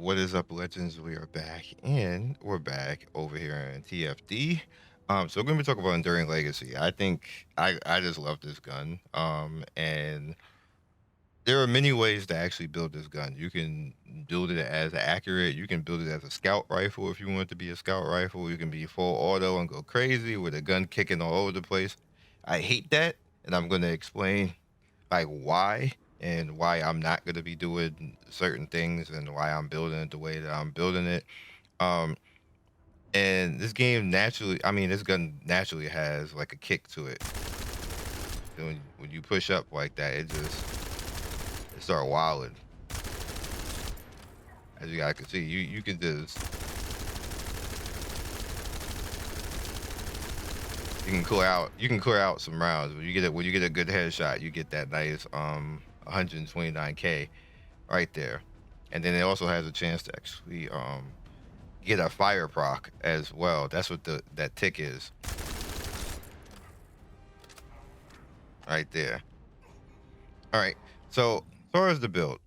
What is up, legends? We are back, and we're back over here in TFD. So we're gonna be talking about Enduring Legacy. I think I just love this gun. And there are many ways to actually build this gun. You can build it as accurate. You can build it as a scout rifle if you want it to be a scout rifle. You can be full auto and go crazy with a gun kicking all over the place. I hate that, and I'm gonna explain like why and why I'm not going to be doing certain things and why I'm building it the way that I'm building it. Um, and this game naturally, I mean, this gun naturally has like a kick to it. And when you push up like that, it start wilding. As you guys can see, you can just you can clear out some rounds. When you get a good headshot, you get that nice 129k right there. And then it also has a chance to actually get a fire proc as well. That's what that tick is right there. All right. So as far as the build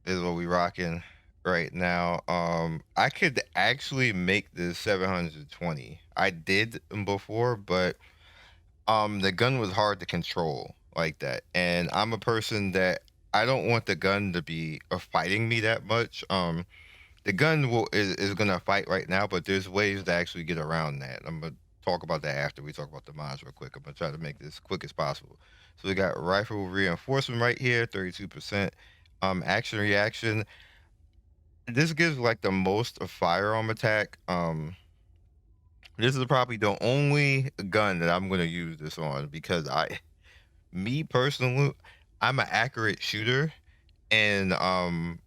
is what we rocking right now. I could actually make this 720. I did before, but the gun was hard to control like that. And I'm a person that I don't want the gun to be fighting me that much. The gun is gonna fight right now, but there's ways to actually get around that. I'm gonna talk about that after we talk about the mods real quick. I'm gonna try to make this quick as possible. So we got rifle reinforcement right here, 32%. Action reaction. This gives like the most of firearm attack. This is probably the only gun that I'm gonna use this on because me personally, I'm an accurate shooter, and I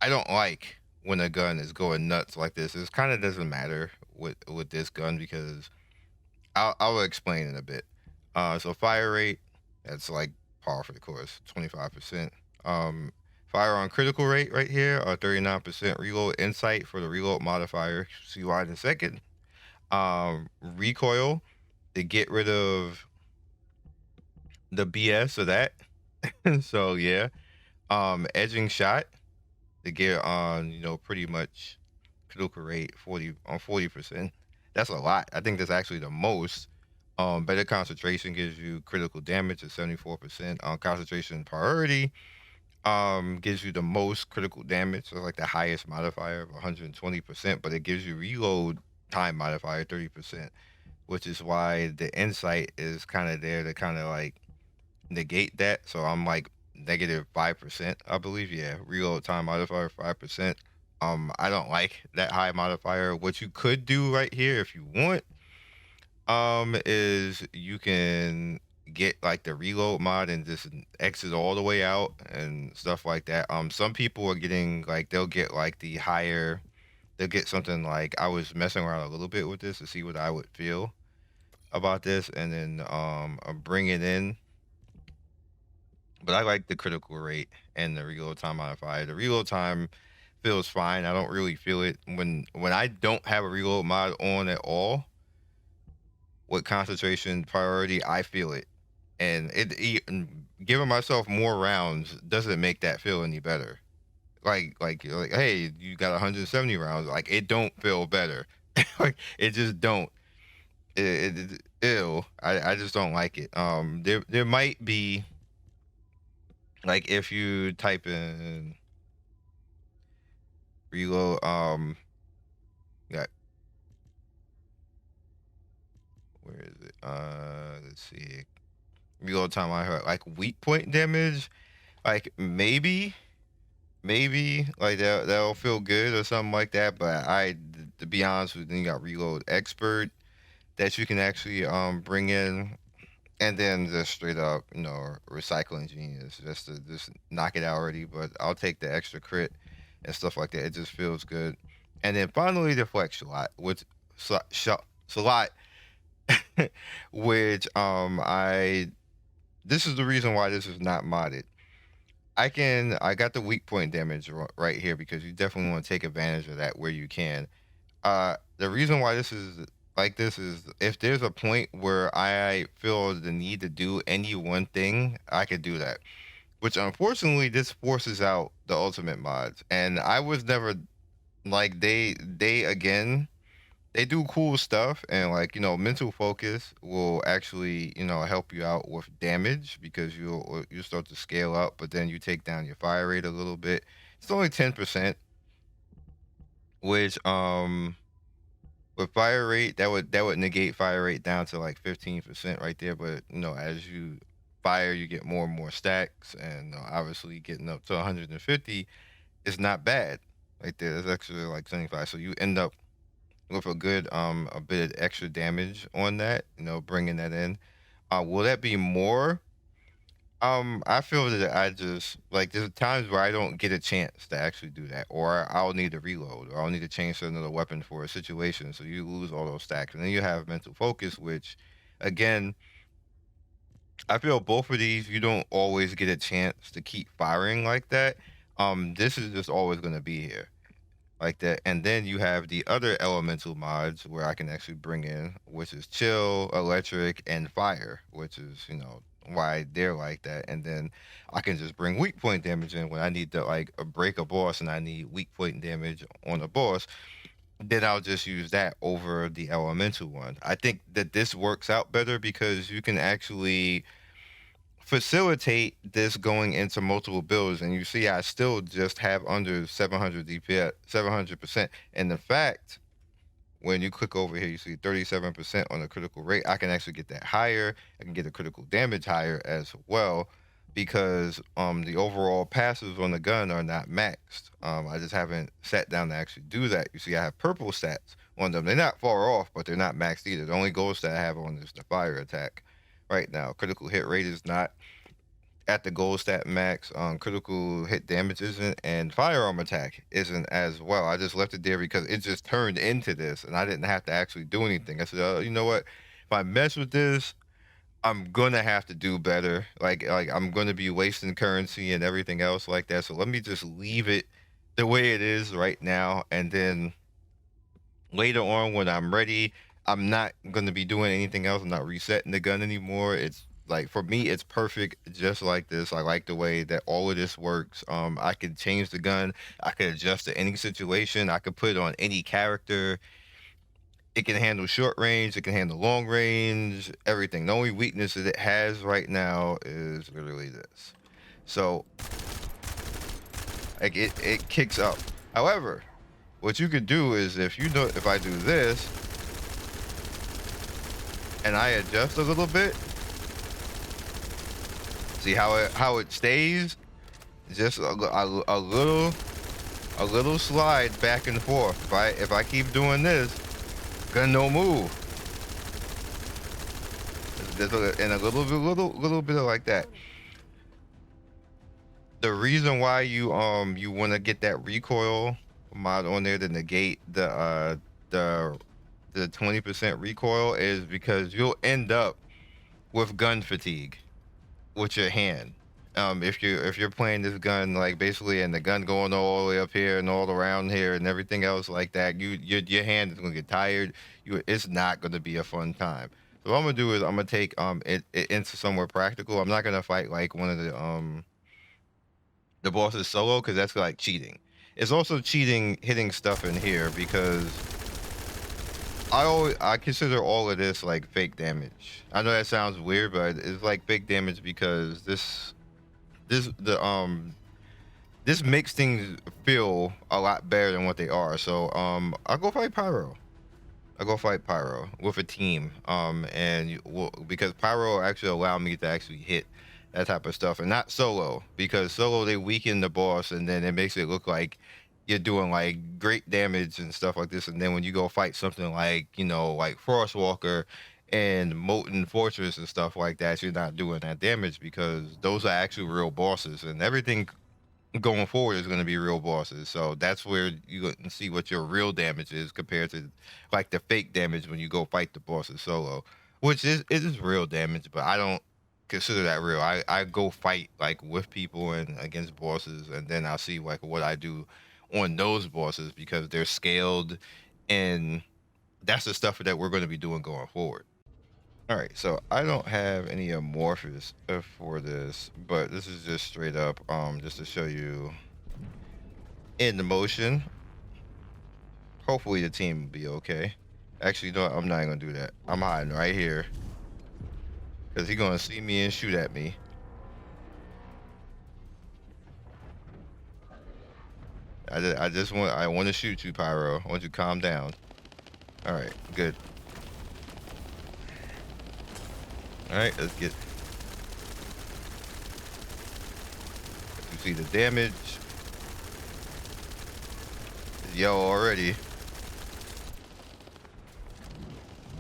don't like when a gun is going nuts like this. It kind of doesn't matter with this gun because I'll explain in a bit. So fire rate, that's like par for the course, 25%. Um, Fire on critical rate right here, 39%. Reload insight for the reload modifier. See why in a second. Recoil to get rid of the BS of that. So yeah. Edging shot to get on, pretty much critical rate 40%. That's a lot. I think that's actually the most. Better concentration gives you critical damage at 74%. Concentration priority gives you the most critical damage, so like the highest modifier of 120%, but it gives you reload time modifier 30%, which is why the insight is kind of there to kind of like negate that. So I'm like -5%, I believe. Yeah, reload time modifier 5%. I don't like that high modifier. What you could do right here if you want, is you can get like the reload mod and just exit all the way out and stuff like that. Some people are getting like they'll get like they'll get something like I was messing around a little bit with this to see what I would feel about this, and then bring it in. But I like the critical rate and the reload time modifier. The reload time feels fine. I don't really feel it when I don't have a reload mod on at all. With concentration priority, I feel it, and and giving myself more rounds doesn't make that feel any better. Like you're like, hey, you got 170 rounds. Like it don't feel better. Like it just don't. Ew. I just don't like it. There might be like if you type in reload, got where is it? Let's see. Reload time I heard like weak point damage. Like maybe like that'll feel good or something like that. But to be honest with you, you got reload expert that you can actually bring in, and then just straight up recycling genius just to just knock it out already. But I'll take the extra crit and stuff like that. It just feels good. And then finally the flex slot, which slot, which I this is the reason why this is not modded. I got the weak point damage right here because you definitely want to take advantage of that where you can. The reason why this is like this is if there's a point where I feel the need to do any one thing, I could do that. which unfortunately this forces out the ultimate mods. And I was never like they again they do cool stuff, and like mental focus will actually help you out with damage because you start to scale up, but then you take down your fire rate a little bit. It's only 10%, which with fire rate that would negate fire rate down to like 15% right there. But as you fire, you get more and more stacks, and obviously getting up to 150 is not bad right there. That's actually like 75, so you end up with a bit of extra damage on that, bringing that in. Will that be more? I feel that I just like there's times where I don't get a chance to actually do that, or I'll need to reload, or I'll need to change to another weapon for a situation, so you lose all those stacks. And then you have mental focus, which again, I feel both of these you don't always get a chance to keep firing like that. This is just always gonna be here like that. And then you have the other elemental mods where I can actually bring in, which is chill, electric, and fire, which is why they're like that. And then I can just bring weak point damage in when I need to like break a boss and I need weak point damage on a boss. Then I'll just use that over the elemental one. I think that this works out better because you can actually facilitate this going into multiple builds, and you see I still just have under 700 DPS, 700%. And the fact, when you click over here, you see 37% on the critical rate. I can actually get that higher. I can get the critical damage higher as well, because the overall passives on the gun are not maxed. I just haven't sat down to actually do that. You see I have purple stats on them. They're not far off, but they're not maxed either. The only gold stat I have on is the fire attack right now. Critical hit rate is not at the gold stat max. Critical hit damage isn't, and firearm attack isn't as well. I just left it there because it just turned into this, and I didn't have to actually do anything. I said, you know what? If I mess with this, I'm gonna have to do better. Like I'm gonna be wasting currency and everything else like that. So let me just leave it the way it is right now, and then later on when I'm ready, I'm not gonna be doing anything else. I'm not resetting the gun anymore. It's like for me, it's perfect just like this. I like the way that all of this works. I can change the gun. I can adjust to any situation. I could put it on any character. It can handle short range. It can handle long range. Everything. The only weakness that it has right now is literally this. So like it kicks up. However, what you could do is if I do this and I adjust a little bit, see how it stays, just a little slide back and forth. If I keep doing this, gonna no move. And a little bit of like that. The reason why you want to get that recoil mod on there to negate the the 20% recoil is because you'll end up with gun fatigue with your hand. If you're playing this gun like basically and the gun going all the way up here and all around here and everything else like that, your hand is gonna get tired. It's not gonna be a fun time. So what I'm gonna do is I'm gonna take it into somewhere practical. I'm not gonna fight like one of the bosses solo because that's like cheating. It's also cheating hitting stuff in here because I consider all of this like fake damage. I know that sounds weird, but it's like fake damage because this the this makes things feel a lot better than what they are. So I'll go fight Pyro. I go fight Pyro with a team. Because Pyro actually allowed me to actually hit that type of stuff and not solo, because solo they weaken the boss and then it makes it look like you're doing like great damage and stuff like this. And then when you go fight something like, like Frostwalker and Molten Fortress and stuff like that, you're not doing that damage because those are actually real bosses, and everything going forward is going to be real bosses. So that's where you can see what your real damage is compared to like the fake damage when you go fight the bosses solo, which is it is real damage, but I don't consider that real. I go fight like with people and against bosses, and then I'll see like what I do on those bosses because they're scaled, and that's the stuff that we're going to be doing going forward. All right, so I don't have any amorphous for this, but this is just straight up, just to show you in the motion. Hopefully the team will be okay. Actually, no, I'm not gonna do that. I'm hiding right here because he's gonna see me and shoot at me. I want to shoot you, Pyro. I want you to calm down. All right, good. All right, let's get. You see the damage? Yo, already.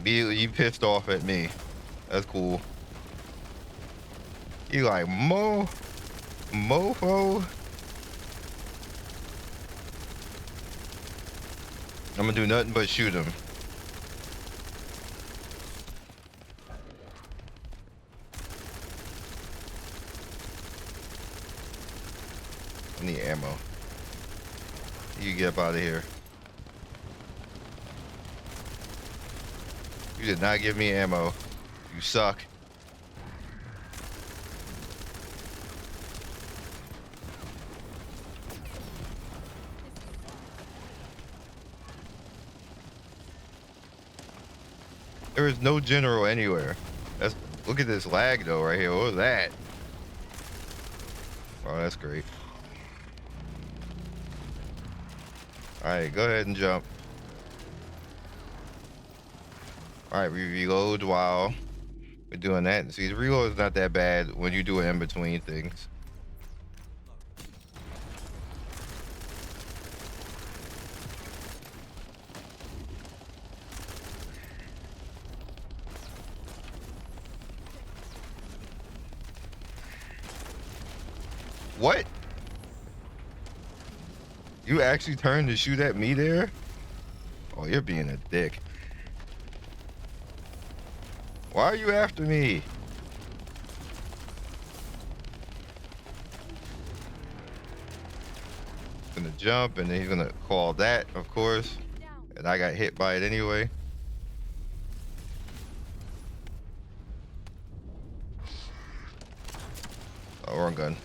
You pissed off at me. That's cool. You like mofo? I'm gonna do nothing but shoot him. I need ammo. You get up out of here. You did not give me ammo. You suck. There is no general anywhere. Look at this lag though right here. What was that? Oh, that's great. All right, go ahead and jump. All right, we reload while we're doing that. See, the reload is not that bad when you do it in between things. What? You actually turned to shoot at me there? Oh, you're being a dick. Why are you after me? Gonna jump and then he's gonna call that, of course. And I got hit by it anyway. Oh, wrong gun.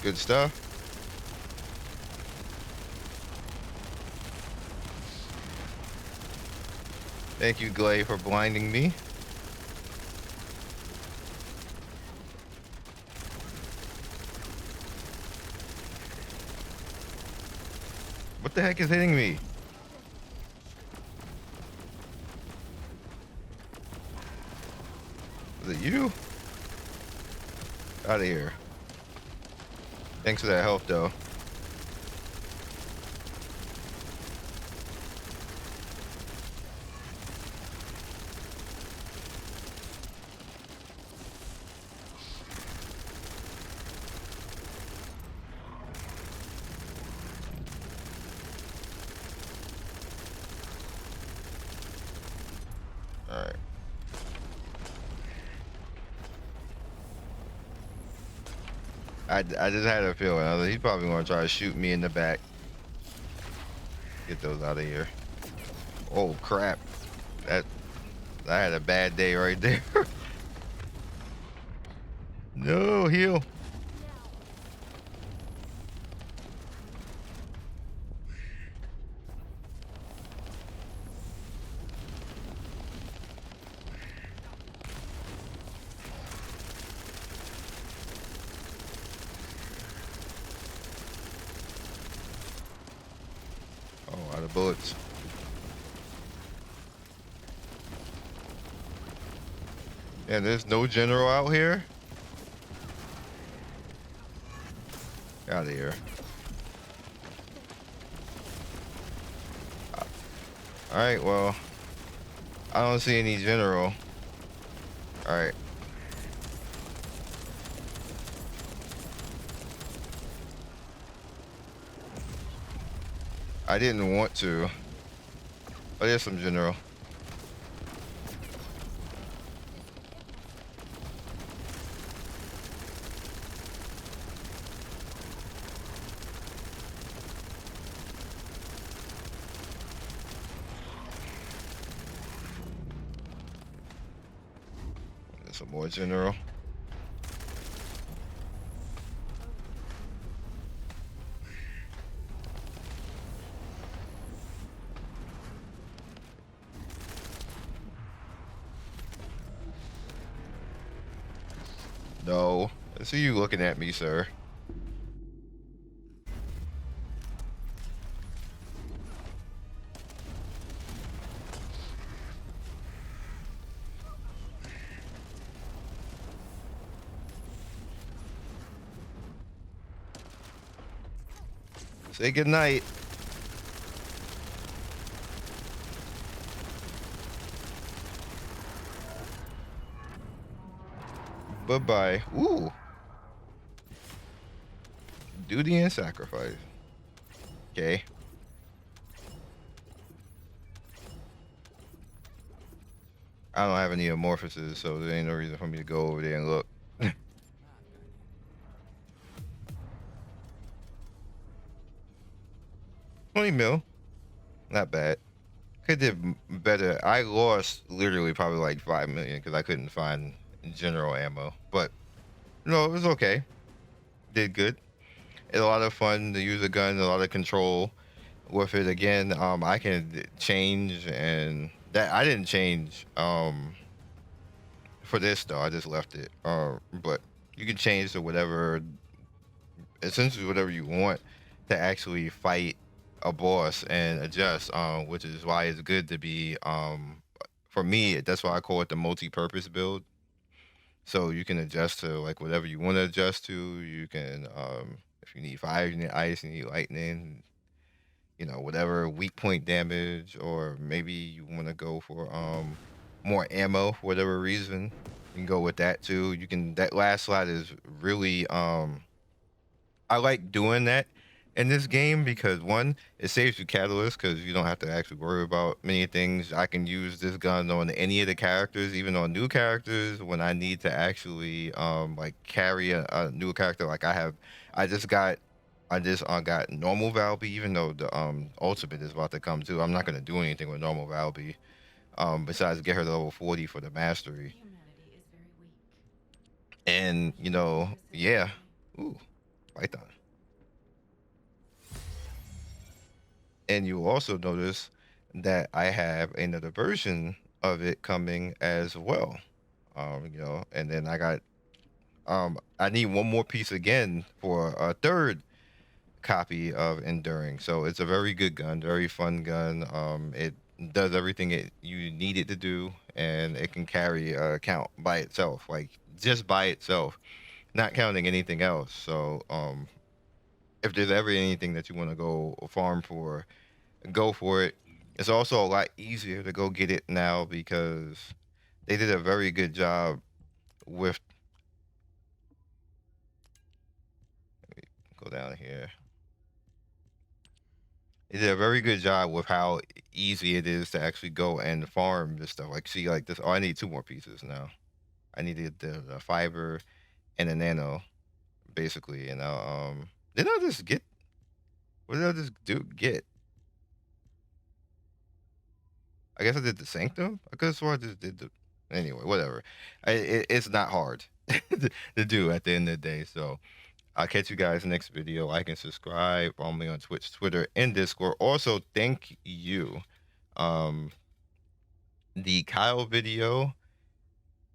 Good stuff. Thank you, Glay, for blinding me. What the heck is hitting me? Is it you? Out of here. Thanks for that help, though. All right. I just had a feeling. I was like, he's probably gonna try to shoot me in the back. Get those out of here. Oh crap! I had a bad day right there. No, heal. Oh, out of bullets. Yeah, there's no general out here. Out of here. All right, well, I don't see any general. All right. I didn't want to. Oh, there's some general. There's some more general. No. I see you looking at me, sir. Say goodnight. Bye-bye. Ooh. Duty and sacrifice. Okay. I don't have any amorphosis, so there ain't no reason for me to go over there and look. 20 mil. Not bad. Could did better. I lost literally probably like 5 million because I couldn't find general ammo. But no, it was okay. Did good. It's a lot of fun to use a gun, a lot of control with it. Again, I can change, and that I didn't change for this though. I just left it. But you can change to whatever, essentially whatever you want to actually fight a boss and adjust. Which is why it's good to be for me. That's why I call it the multi-purpose build. So you can adjust to like whatever you want to adjust to. You can if you need fire, you need ice, you need lightning, you know, whatever weak point damage, or maybe you want to go for more ammo for whatever reason. You can go with that too. You can, that last slot is really I like doing that in this game because one, it saves you catalyst because you don't have to actually worry about many things. I can use this gun on any of the characters, even on new characters when I need to actually like carry a new character. Like I just got I just got normal Valby, even though the ultimate is about to come too. I'm not gonna do anything with normal Valby. Besides get her to level 40 for the mastery. And you know, yeah. Ooh, Python. And you also notice that I have another version of it coming as well. You know, and then I need one more piece again for a third copy of Enduring. So it's a very good gun, very fun gun. It does everything you need it to do, and it can carry a count by itself, like just by itself, not counting anything else. So if there's ever anything that you want to go farm for, go for it. It's also a lot easier to go get it now because they did a very good job with. Go down here. They did a very good job with how easy it is to actually go and farm this stuff. Like, see, like this. Oh, I need two more pieces now. I needed the fiber and the nano, basically. And did I just get? What did I just do? Get? I guess I did the sanctum. I could have swore I just did the. Anyway, whatever. It's not hard to do at the end of the day. So I'll catch you guys next video. Like and subscribe. Follow me on Twitch, Twitter, and Discord. Also, thank you. Um, the Kyle video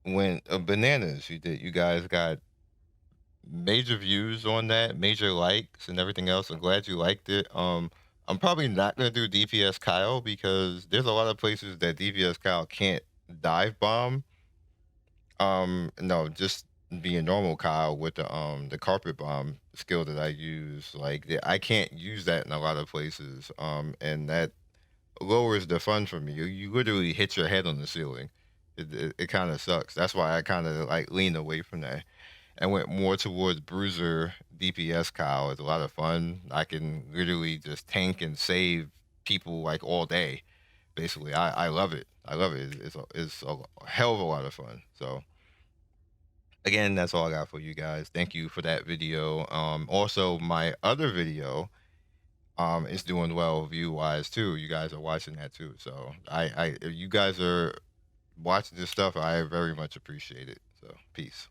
went bananas. You guys got major views on that, major likes, and everything else. I'm glad you liked it. I'm probably not gonna do DPS Kyle because there's a lot of places that DPS Kyle can't dive bomb. No, just being normal Kyle with the carpet bomb skill that I use. Like I can't use that in a lot of places. And that lowers the fun for me. You literally hit your head on the ceiling. It kind of sucks. That's why I kind of like leaned away from that and went more towards Bruiser DPS Kyle is a lot of fun. I can literally just tank and save people like all day. Basically, I love it. I love it. It's a hell of a lot of fun. So again, that's all I got for you guys. Thank you for that video. Also my other video is doing well view wise too. You guys are watching that too. So if you guys are watching this stuff, I very much appreciate it. So peace.